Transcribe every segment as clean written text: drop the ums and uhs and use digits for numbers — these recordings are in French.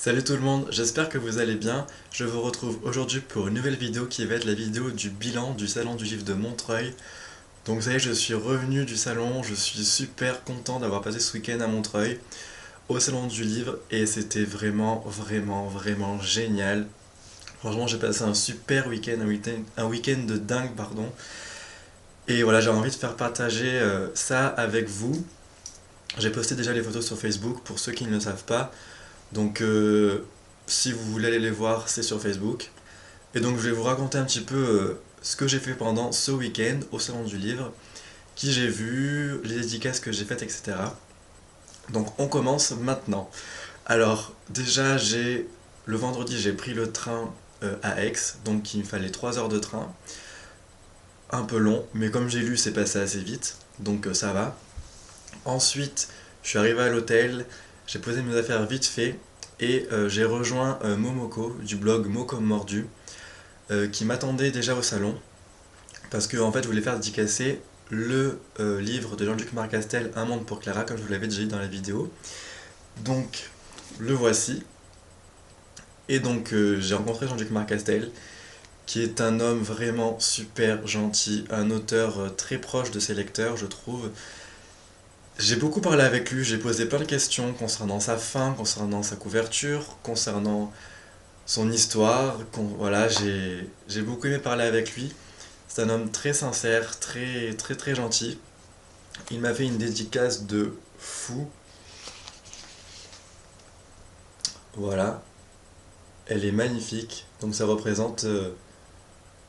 Salut tout le monde, j'espère que vous allez bien. Je vous retrouve aujourd'hui pour une nouvelle vidéo qui va être la vidéo du bilan du Salon du Livre de Montreuil. Donc ça y est, je suis revenu du salon, je suis super content d'avoir passé ce week-end à Montreuil, au Salon du Livre, et c'était vraiment génial. Franchement, j'ai passé un super week-end, un week-end de dingue, pardon. Et voilà, j'ai envie de faire partager ça avec vous. J'ai posté déjà les photos sur Facebook pour ceux qui ne le savent pas. Donc si vous voulez aller les voir, c'est sur Facebook. Et donc je vais vous raconter un petit peu ce que j'ai fait pendant ce week-end au Salon du Livre, qui j'ai vu, les dédicaces que j'ai faites, etc. Donc on commence maintenant. Alors déjà le vendredi j'ai pris le train à Aix, donc il me fallait 3 heures de train. Un peu long, mais comme j'ai lu c'est passé assez vite, donc ça va. Ensuite je suis arrivé à l'hôtel, j'ai posé mes affaires vite fait, et j'ai rejoint Momoko du blog Mots comme Mordu, qui m'attendait déjà au salon parce que en fait je voulais faire dédicacer le livre de Jean-Luc Marcastel, Un monde pour Clara, comme je vous l'avais déjà dit dans la vidéo. Donc le voici. Et donc j'ai rencontré Jean-Luc Marcastel, qui est un homme vraiment super gentil, un auteur très proche de ses lecteurs, je trouve. J'ai beaucoup parlé avec lui, j'ai posé plein de questions concernant sa fin, concernant sa couverture, concernant son histoire. Voilà, j'ai beaucoup aimé parler avec lui. C'est un homme très sincère, très gentil. Il m'a fait une dédicace de fou. Voilà, elle est magnifique. Donc ça représente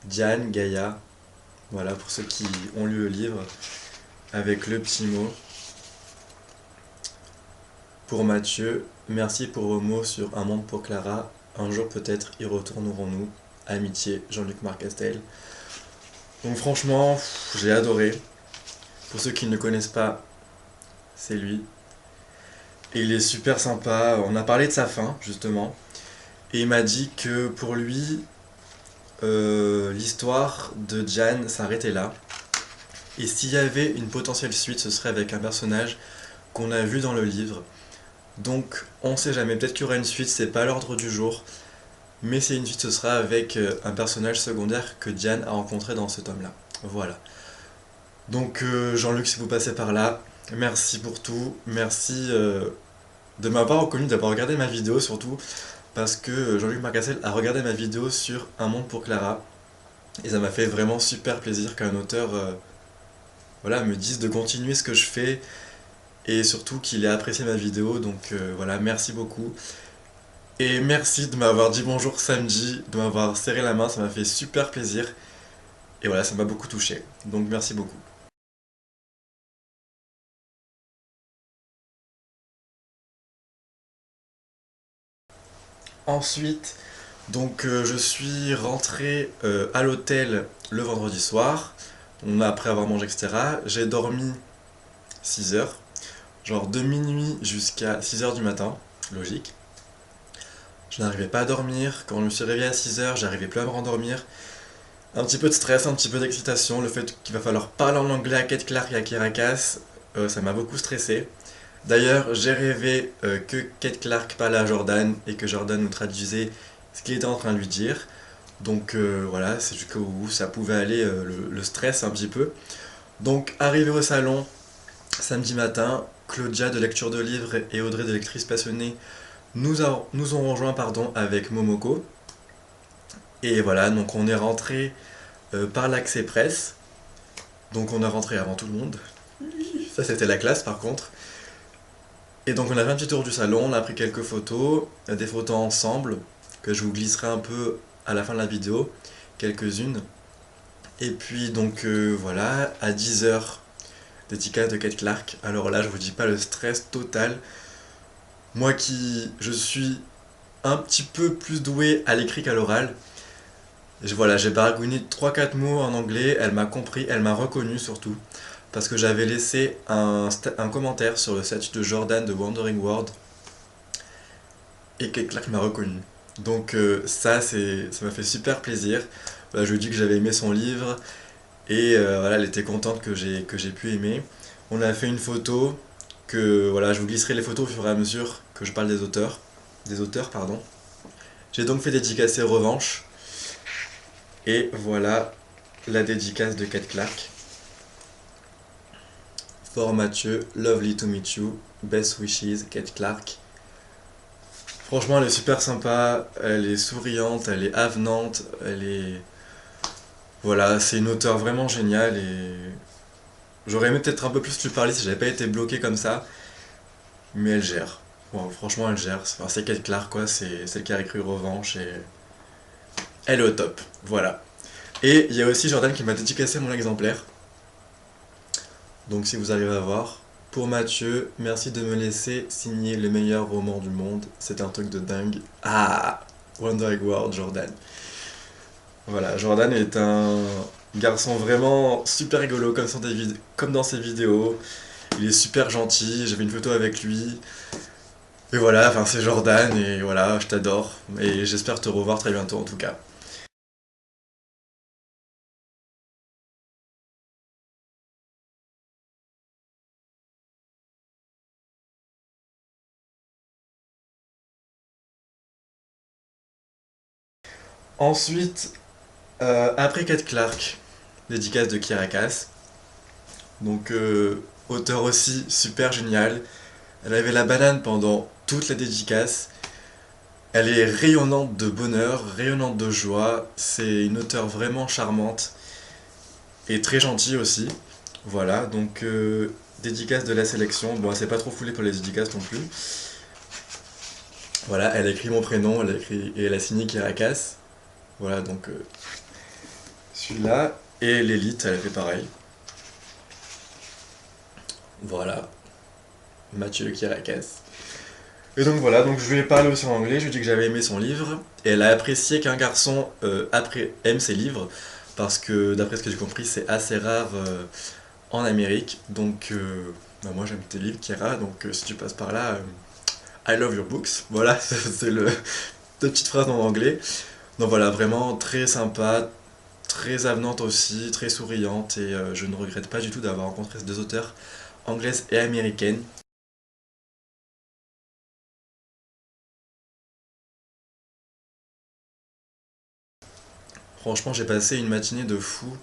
Diane, Gaïa. Voilà, pour ceux qui ont lu le livre, avec le petit mot. Pour Mathieu, merci pour vos mots sur Un monde pour Clara. Un jour peut-être y retournerons-nous. Amitié, Jean-Luc Marcastel. Donc franchement, j'ai adoré. Pour ceux qui ne le connaissent pas, c'est lui. Et il est super sympa. On a parlé de sa fin, justement. Et il m'a dit que pour lui, l'histoire de Diane s'arrêtait là. Et s'il y avait une potentielle suite, ce serait avec un personnage qu'on a vu dans le livre. Donc on sait jamais, peut-être qu'il y aura une suite, c'est pas l'ordre du jour. Mais c'est une suite, ce sera avec un personnage secondaire que Diane a rencontré dans ce tome-là. Voilà. Donc Jean-Luc, si vous passez par là, merci pour tout. Merci de m'avoir reconnu, d'avoir regardé ma vidéo surtout. Parce que Jean-Luc Marcastel a regardé ma vidéo sur Un monde pour Clara. Et ça m'a fait vraiment super plaisir qu'un auteur voilà, me dise de continuer ce que je fais. Et surtout qu'il ait apprécié ma vidéo. Donc voilà, merci beaucoup. Et merci de m'avoir dit bonjour samedi, de m'avoir serré la main, ça m'a fait super plaisir. Et voilà, ça m'a beaucoup touché. Donc merci beaucoup. Ensuite, donc je suis rentré à l'hôtel le vendredi soir, après avoir mangé, etc. J'ai dormi 6 heures, genre de minuit jusqu'à 6 heures du matin, logique. Je n'arrivais pas à dormir, quand je me suis réveillé à 6 heures, j'arrivais plus à me rendormir. Un petit peu de stress, un petit peu d'excitation, le fait qu'il va falloir parler en anglais à Kate Clark et à Caracas, ça m'a beaucoup stressé. D'ailleurs, j'ai rêvé que Kate Clark parlait à Jordan et que Jordan nous traduisait ce qu'il était en train de lui dire. Donc voilà, c'est jusqu'où ça pouvait aller le stress un petit peu. Donc arrivé au salon, samedi matin, Claudia de lecture de livres et Audrey de lectrice passionnée nous ont rejoint pardon, avec Momoko. Et voilà, donc on est rentré par l'accès presse. Donc on est rentré avant tout le monde. Ça c'était la classe par contre. Et donc on a fait un petit tour du salon, on a pris quelques photos, des photos ensemble, que je vous glisserai un peu à la fin de la vidéo, quelques-unes. Et puis donc voilà, à 10 heures, dédicace de Kate Clark. Alors là, je vous dis pas le stress total. Moi je suis un petit peu plus doué à l'écrit qu'à l'oral. Voilà, j'ai baragouiné trois quatre mots en anglais, elle m'a compris, elle m'a reconnu surtout. Parce que j'avais laissé un commentaire sur le statut de Jordan de Wandering World. Et Kate Clark m'a reconnu. Donc ça m'a fait super plaisir. Voilà, je lui ai dit que j'avais aimé son livre. Et voilà, elle était contente que j'ai pu aimer. On a fait une photo, que voilà, je vous glisserai les photos au fur et à mesure que je parle des auteurs. des auteurs, pardon. J'ai donc fait dédicacer Revanche. Et voilà la dédicace de Kate Clark. For Mathieu, lovely to meet you, best wishes, Kate Clark. Franchement, elle est super sympa, elle est souriante, elle est avenante, elle est... Voilà, c'est une auteure vraiment géniale et... J'aurais aimé peut-être un peu plus lui parler si j'avais pas été bloqué comme ça, mais elle gère. Bon, franchement, elle gère. Enfin, c'est Kate Clark, quoi, c'est celle qui a écrit Revanche et... Elle est au top, voilà. Et il y a aussi Jordan qui m'a dédicacé mon exemplaire. Donc si vous arrivez à voir. Pour Mathieu, merci de me laisser signer le meilleur roman du monde. C'est un truc de dingue. Ah, Wonder Egg World, Jordan. Voilà, Jordan est un garçon vraiment super rigolo comme dans ses vidéos. Il est super gentil, j'ai fait une photo avec lui. Et voilà, enfin c'est Jordan et voilà, je t'adore. Et j'espère te revoir très bientôt en tout cas. Ensuite, après Kate Clark, dédicace de Kirakas. Donc, auteur aussi super génial. Elle avait la banane pendant toute la dédicace. Elle est rayonnante de bonheur, rayonnante de joie. C'est une auteure vraiment charmante et très gentille aussi. Voilà, donc dédicace de la sélection. Bon, elle s'est pas trop foulée pour les dédicaces non plus. Voilà, elle a écrit mon prénom, elle a écrit et elle a signé Kirakas. Voilà, donc celui-là. Et l'élite, elle a fait pareil. Voilà, Mathieu Kirakas. Et donc voilà, donc je lui ai parlé aussi en anglais, je lui ai dit que j'avais aimé son livre, et elle a apprécié qu'un garçon aime ses livres, parce que d'après ce que j'ai compris, c'est assez rare en Amérique, donc bah, moi j'aime tes livres, Kira, donc si tu passes par là, I love your books, voilà, c'est la petite phrase en anglais. Donc voilà, vraiment très sympa, très avenante aussi, très souriante, et je ne regrette pas du tout d'avoir rencontré ces deux auteurs, anglaise et américaine. Franchement, j'ai passé une matinée de fou.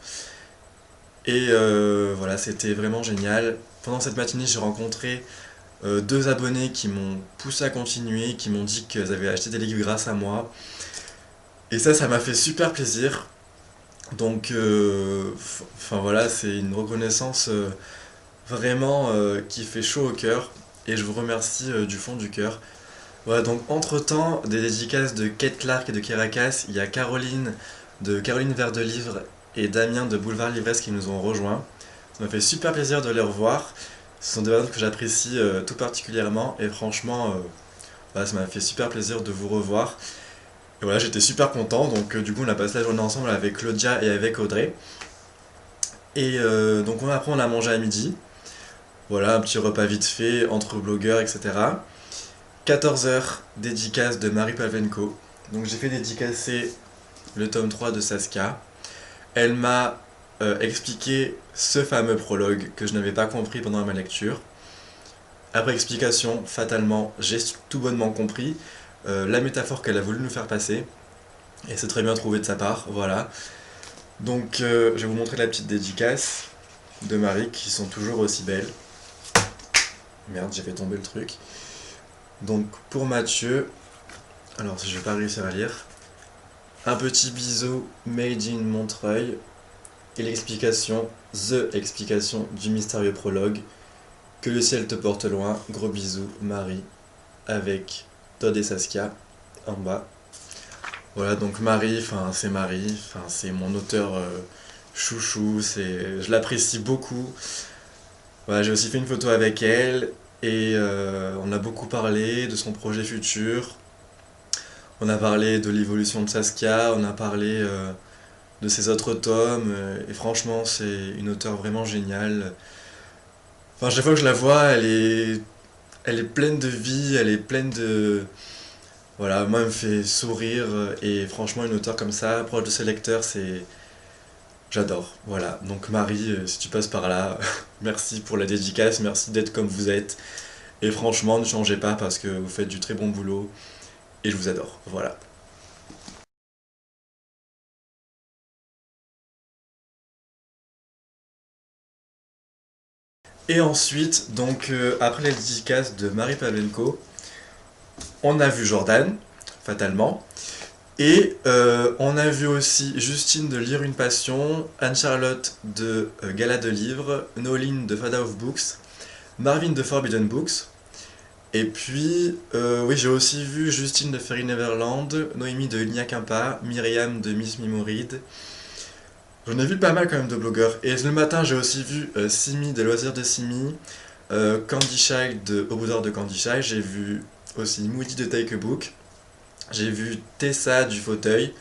Et voilà, c'était vraiment génial. Pendant cette matinée, j'ai rencontré deux abonnés qui m'ont poussé à continuer, qui m'ont dit qu'ils avaient acheté des livres grâce à moi. Et ça m'a fait super plaisir. Donc, enfin voilà, c'est une reconnaissance vraiment qui fait chaud au cœur. Et je vous remercie du fond du cœur. Voilà, donc entre-temps, des dédicaces de Kate Clark et de Kirakas, il y a Caroline de Caroline Vert de Livre et Damien de Boulevard Livresse qui nous ont rejoints. Ça m'a fait super plaisir de les revoir. Ce sont des personnes que j'apprécie tout particulièrement et franchement, voilà, ça m'a fait super plaisir de vous revoir. Et voilà, j'étais super content, donc du coup on a passé la journée ensemble avec Claudia et avec Audrey. Et donc après on a mangé à midi. Voilà, un petit repas vite fait entre blogueurs, etc. 14 h, dédicace de Marie Pavlenko. Donc j'ai fait dédicacer le tome 3 de Saskia. Elle m'a expliqué ce fameux prologue que je n'avais pas compris pendant ma lecture. Après explication, fatalement, j'ai tout bonnement compris la métaphore qu'elle a voulu nous faire passer. Et c'est très bien trouvé de sa part, voilà. Donc je vais vous montrer la petite dédicace de Marie qui sont toujours aussi belles. Merde, j'ai fait tomber le truc. Donc pour Mathieu, alors si je vais pas réussir à lire, un petit bisou made in Montreuil et l'explication, the explication du mystérieux prologue. Que le ciel te porte loin, gros bisous, Marie, avec Todd et Saskia en bas. Voilà, donc Marie, c'est mon auteur chouchou, je l'apprécie beaucoup. Voilà, j'ai aussi fait une photo avec elle et on a beaucoup parlé de son projet futur. On a parlé de l'évolution de Saskia, on a parlé de ses autres tomes, et franchement, c'est une auteure vraiment géniale. Enfin, chaque fois que je la vois, elle est pleine de vie, elle est pleine de... Voilà, moi, elle me fait sourire, et franchement, une auteure comme ça, proche de ses lecteurs, c'est... J'adore, voilà. Donc Marie, si tu passes par là, merci pour la dédicace, merci d'être comme vous êtes. Et franchement, ne changez pas parce que vous faites du très bon boulot. et je vous adore, voilà. Et ensuite, donc après la dédicace de Marie Pavlenko, on a vu Jordan, fatalement. Et on a vu aussi Justine de Lire une Passion, Anne-Charlotte de Gala de Livres, Noline de Fada of Books, Marvin de Forbidden Books. Et puis, oui, j'ai aussi vu Justine de Fairy Neverland, Noémie de Nia Quimpa, Myriam de Miss Mimoride. J'en ai vu pas mal quand même de blogueurs. Et le matin, j'ai aussi vu Simi de Loisirs de Simi, Candy Child de Au Boudoir de Candy Child. J'ai vu aussi Moody de Take a Book. J'ai vu Tessa du Fauteuil.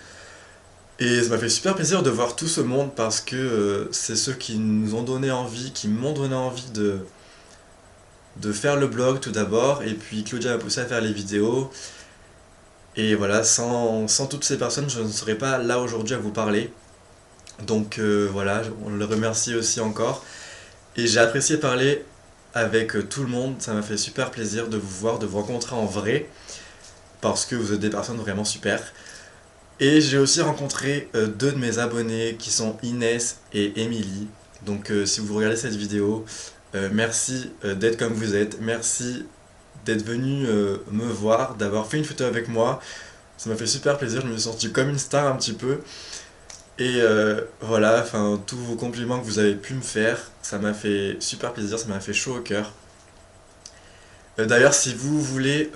Et ça m'a fait super plaisir de voir tout ce monde parce que c'est ceux qui nous ont donné envie, qui m'ont donné envie de faire le blog tout d'abord. Et puis Claudia m'a poussé à faire les vidéos. Et voilà, sans toutes ces personnes, je ne serais pas là aujourd'hui à vous parler. Donc voilà, on le remercie aussi encore. Et j'ai apprécié parler avec tout le monde. Ça m'a fait super plaisir de vous voir, de vous rencontrer en vrai. Parce que vous êtes des personnes vraiment super. Et j'ai aussi rencontré deux de mes abonnés qui sont Inès et Émilie. Donc si vous regardez cette vidéo, merci d'être comme vous êtes. Merci d'être venu me voir, d'avoir fait une photo avec moi. Ça m'a fait super plaisir, je me suis senti comme une star un petit peu. Et voilà, enfin tous vos compliments que vous avez pu me faire, ça m'a fait super plaisir, ça m'a fait chaud au cœur. D'ailleurs, si vous voulez,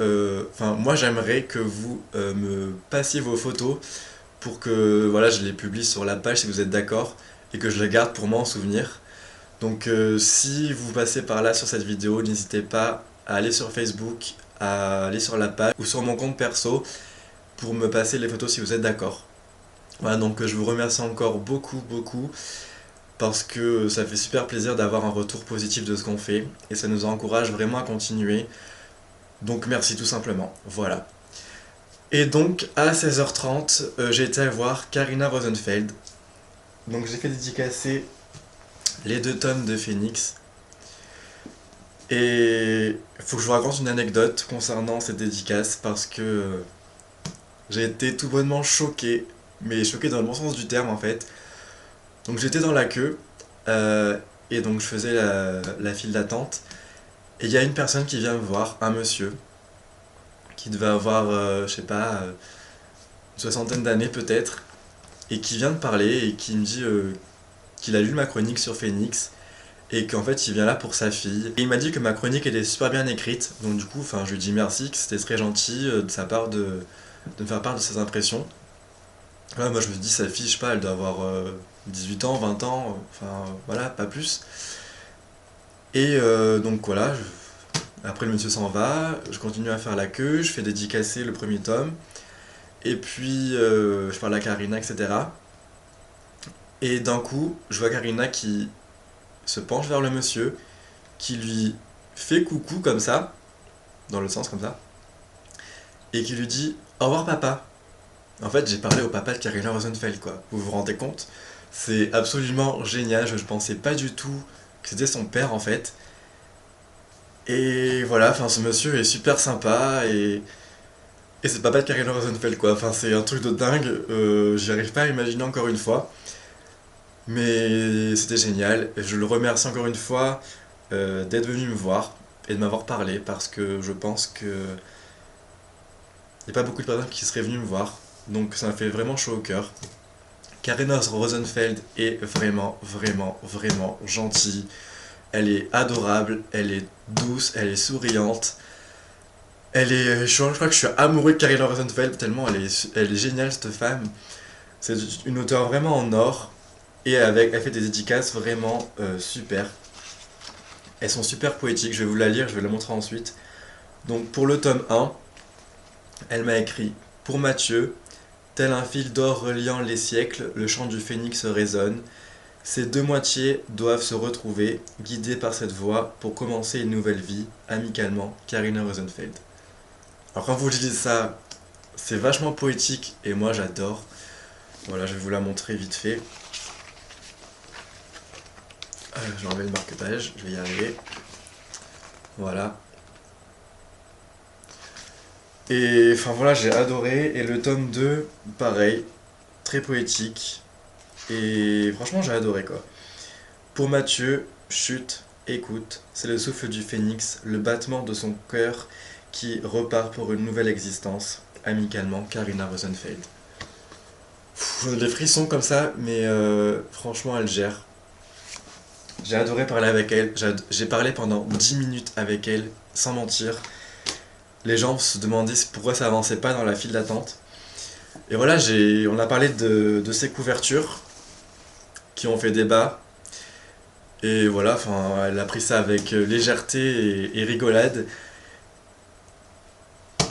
enfin moi j'aimerais que vous me passiez vos photos pour que voilà, je les publie sur la page si vous êtes d'accord et que je les garde pour moi en souvenir. Donc si vous passez par là sur cette vidéo, n'hésitez pas à aller sur Facebook, à aller sur la page ou sur mon compte perso pour me passer les photos si vous êtes d'accord. Voilà, donc je vous remercie encore beaucoup parce que ça fait super plaisir d'avoir un retour positif de ce qu'on fait et ça nous encourage vraiment à continuer. Donc merci tout simplement. Voilà. Et donc à 16h30, j'ai été voir Karina Rosenfeld. Donc j'ai fait dédicacer les deux tomes de Phoenix. Et il faut que je vous raconte une anecdote concernant cette dédicace parce que j'ai été tout bonnement choqué, mais choqué dans le bon sens du terme en fait. Donc j'étais dans la queue euh, et donc je faisais la file d'attente. Et il y a une personne qui vient me voir, un monsieur, qui devait avoir, je sais pas, une soixantaine d'années peut-être, et qui vient de parler et qui me dit qu'il a lu ma chronique sur Phoenix et qu'en fait il vient là pour sa fille. Et il m'a dit que ma chronique était super bien écrite, donc du coup je lui dis merci, que c'était très gentil de sa part de me faire part de ses impressions. Là, moi je me dis sa fille, je sais pas, elle doit avoir 18 ans, 20 ans, enfin voilà, pas plus. Et donc voilà, après le monsieur s'en va, je continue à faire la queue, je fais dédicacer le premier tome, et puis je parle à Karina, etc. Et d'un coup, je vois Karina qui se penche vers le monsieur, qui lui fait coucou comme ça, dans le sens comme ça, et qui lui dit au revoir papa. En fait, j'ai parlé au papa de Karina Rosenfeld, quoi. Vous vous rendez compte? C'est absolument génial, je pensais pas du tout que c'était son père en fait. Et voilà, enfin ce monsieur est super sympa et c'est le papa de Karina Rosenfeld quoi. Enfin c'est un truc de dingue, j'y arrive pas à imaginer encore une fois. Mais c'était génial, et je le remercie encore une fois d'être venu me voir et de m'avoir parlé parce que je pense que il n'y a pas beaucoup de personnes qui seraient venues me voir. Donc ça m'a fait vraiment chaud au cœur. Karina Rosenfeld est vraiment gentille. Elle est adorable, elle est douce, elle est souriante. Je crois que je suis amoureux de Karina Rosenfeld tellement elle est géniale cette femme. C'est une auteure vraiment en or et elle fait des dédicaces vraiment super. Elles sont super poétiques, je vais vous la lire, je vais la montrer ensuite. Donc pour le tome 1, elle m'a écrit pour Mathieu, tel un fil d'or reliant les siècles, le chant du phénix résonne. Ces deux moitiés doivent se retrouver, guidées par cette voix, pour commencer une nouvelle vie, amicalement, Karina Rosenfeld. Alors quand vous lisez ça, c'est vachement poétique et moi j'adore. Voilà, je vais vous la montrer vite fait. Je vais enlever le marque-page, je vais y arriver. Voilà. Et enfin voilà, j'ai adoré. Et le tome 2 pareil, très poétique. Et franchement, j'ai adoré quoi. Pour Mathieu, chute, écoute, c'est le souffle du phénix, le battement de son cœur qui repart pour une nouvelle existence. Amicalement, Karina Rosenfeld. Pff, les frissons comme ça, mais franchement, elle gère. J'ai adoré parler avec elle. J'ai parlé pendant 10 minutes avec elle, sans mentir. Les gens se demandaient pourquoi ça avançait pas dans la file d'attente. Et voilà, on a parlé de ses couvertures qui ont fait débat. Et voilà, enfin, elle a pris ça avec légèreté et rigolade.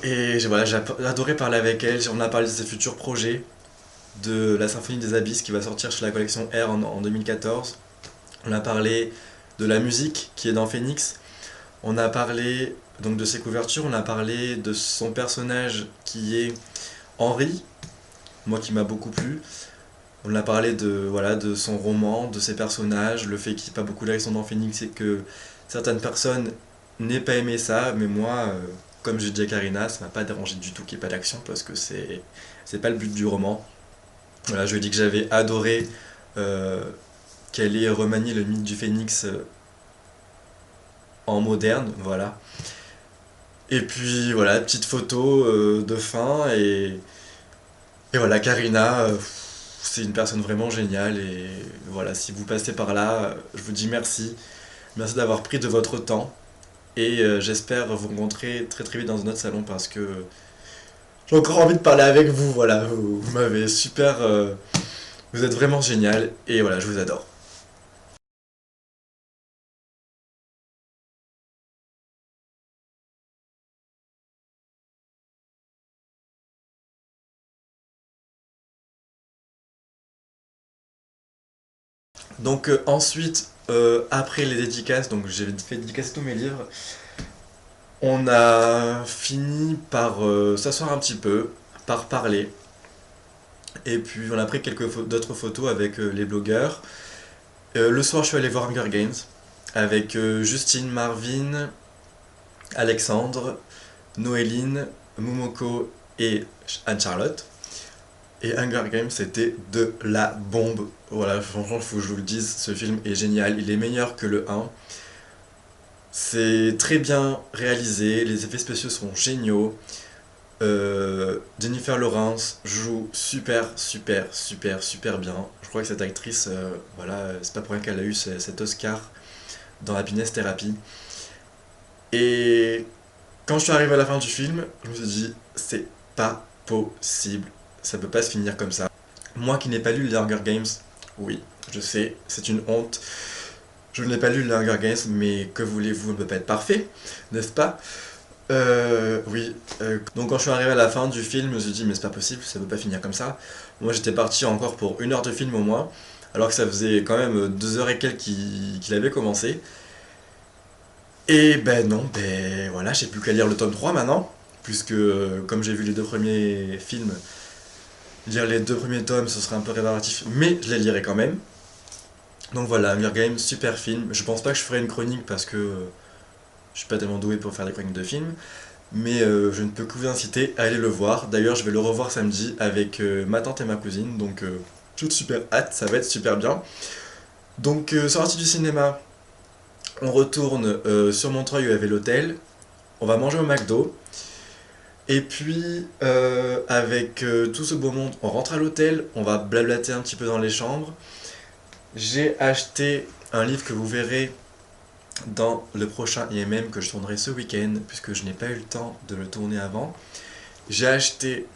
Et voilà, j'ai adoré parler avec elle. On a parlé de ses futurs projets, de la Symphonie des Abysses qui va sortir chez la collection R en 2014. On a parlé de la musique qui est dans Phoenix. On a parlé donc de ses couvertures. On a parlé de son personnage qui est Henri, moi qui m'a beaucoup plu. On a parlé voilà, de son roman, de ses personnages, le fait qu'il n'y ait pas beaucoup d'action dans Phoenix et que certaines personnes n'aient pas aimé ça, mais moi, comme j'ai dit à Karina, ça m'a pas dérangé du tout qu'il n'y ait pas d'action parce que c'est pas le but du roman. Voilà, je lui ai dit que j'avais adoré euh, qu'elle ait remanié le mythe du Phénix en moderne, voilà. Et puis voilà, petite photo de fin et voilà, Karina, c'est une personne vraiment géniale et voilà, si vous passez par là, je vous dis merci. Merci d'avoir pris de votre temps et j'espère vous rencontrer très très vite dans un autre salon parce que j'ai encore envie de parler avec vous, voilà, vous m'avez super, vous êtes vraiment génial et voilà, je vous adore. Donc ensuite, après les dédicaces, donc j'ai fait dédicacer tous mes livres, on a fini par s'asseoir un petit peu, par parler, et puis on a pris d'autres photos avec les blogueurs. Le soir, je suis allé voir Hunger Games avec Justine, Marvin, Alexandre, Noéline, Momoko et Anne-Charlotte. Et Hunger Games, c'était de la bombe. Voilà, franchement, il faut que je vous le dise, ce film est génial. Il est meilleur que le 1. C'est très bien réalisé, les effets spéciaux sont géniaux. Jennifer Lawrence joue super, super, super, super bien. Je crois que cette actrice, voilà, c'est pas pour rien qu'elle a eu cet Oscar dans Happiness Therapy. Et quand je suis arrivé à la fin du film, je me suis dit, c'est pas possible, ça peut pas se finir comme ça. Moi qui n'ai pas lu les Hunger Games, oui, je sais, c'est une honte. Je n'ai pas lu les Hunger Games, mais que voulez-vous, on ne peut pas être parfait, n'est-ce pas? Oui. Donc quand je suis arrivé à la fin du film, je me suis dit, mais c'est pas possible, ça peut pas finir comme ça. Moi j'étais parti encore pour 1 heure de film au moins, alors que ça faisait quand même 2 heures et quelques qu'il avait commencé. Et ben non, ben voilà, j'ai plus qu'à lire le tome 3 maintenant, puisque comme j'ai vu les deux premiers films, lire les deux premiers tomes ce serait un peu réparatif, mais je les lirai quand même. Donc voilà, Hunger Games, super film. Je pense pas que je ferai une chronique parce que je suis pas tellement doué pour faire des chroniques de films, mais je ne peux que vous inciter à aller le voir. D'ailleurs, je vais le revoir samedi avec ma tante et ma cousine, donc j'ai super hâte, ça va être super bien. Donc, sortie du cinéma, on retourne sur Montreuil où il y avait l'hôtel, on va manger au McDo, et puis avec tout ce beau monde, on rentre à l'hôtel, on va blablater un petit peu dans les chambres. J'ai acheté un livre que vous verrez dans le prochain IMM que je tournerai ce week-end, puisque je n'ai pas eu le temps de le tourner avant. J'ai acheté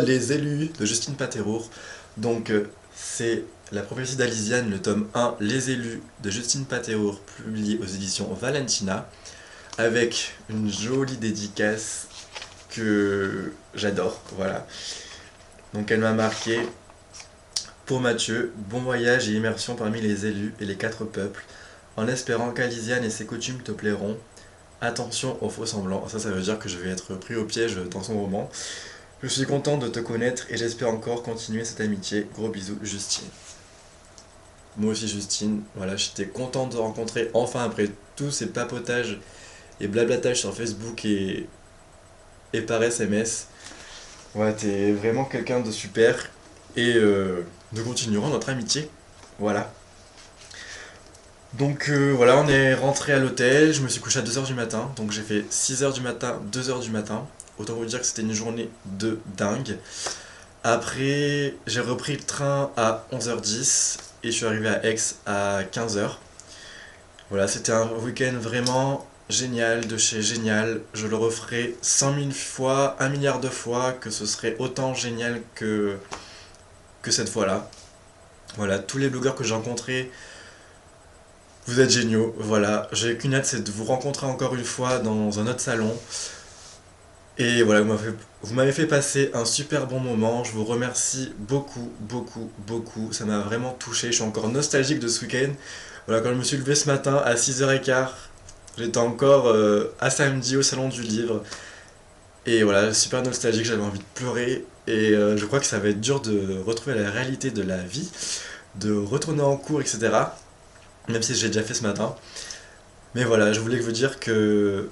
Les élus de Justine Paterour. Donc c'est La prophétie d'Alisiane, le tome 1, Les élus de Justine Paterour, publié aux éditions Valentina, avec une jolie dédicace que j'adore. Voilà. Donc elle m'a marqué. Pour Mathieu, bon voyage et immersion parmi les élus et les 4 peuples, en espérant qu'Alisiane et ses coutumes te plairont. Attention aux faux semblants. Ça veut dire que je vais être pris au piège dans son roman. Je suis content de te connaître et j'espère encore continuer cette amitié. Gros bisous, Justine. Moi aussi, Justine. Voilà, j'étais content de te rencontrer enfin après tous ces papotages et blablatages sur Facebook et et par SMS. Ouais, t'es vraiment quelqu'un de super et nous continuerons notre amitié. Voilà. Donc voilà, on est rentré à l'hôtel, je me suis couché à 2 heures du matin, donc j'ai fait 6 heures du matin, 2 heures du matin. Autant vous dire que c'était une journée de dingue. Après, j'ai repris le train à 11h10 et je suis arrivé à Aix à 15h. Voilà, c'était un week-end vraiment génial, de chez génial. Je le referai 100 000 fois, 1 milliard de fois, que ce serait autant génial que cette fois-là. Voilà, tous les blogueurs que j'ai rencontrés, vous êtes géniaux. Voilà, j'ai qu'une hâte, c'est de vous rencontrer encore une fois dans un autre salon. Et voilà, vous m'avez fait passer un super bon moment. Je vous remercie beaucoup, beaucoup, beaucoup. Ça m'a vraiment touché. Je suis encore nostalgique de ce week-end. Voilà, quand je me suis levé ce matin à 6h15, j'étais encore à samedi au salon du livre. Et voilà, super nostalgique, j'avais envie de pleurer. Et je crois que ça va être dur de retrouver la réalité de la vie, de retourner en cours, etc. Même si j'ai déjà fait ce matin. Mais voilà, je voulais vous dire que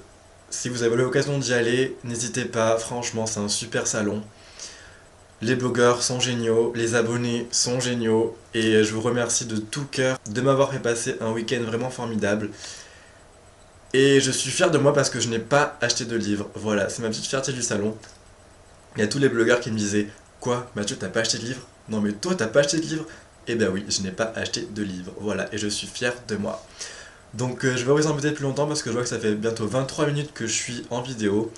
si vous avez l'occasion d'y aller, n'hésitez pas, franchement, c'est un super salon. Les blogueurs sont géniaux, les abonnés sont géniaux, et je vous remercie de tout cœur de m'avoir fait passer un week-end vraiment formidable. Et je suis fier de moi parce que je n'ai pas acheté de livre. Voilà, c'est ma petite fierté du salon. Il y a tous les blogueurs qui me disaient: Quoi, Mathieu, t'as pas acheté de livre? Non, mais toi, t'as pas acheté de livre? Eh ben oui, je n'ai pas acheté de livre. Voilà, et je suis fier de moi. Donc je vais vous embêter plus longtemps parce que je vois que ça fait bientôt 23 minutes que je suis en vidéo.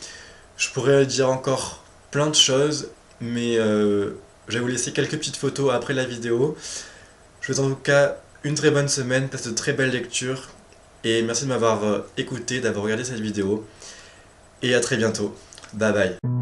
Je pourrais dire encore plein de choses, mais je vais vous laisser quelques petites photos après la vidéo. Je vous souhaite en tout cas une très bonne semaine, passe de très belles lectures, et merci de m'avoir écouté, d'avoir regardé cette vidéo, et à très bientôt. Bye bye.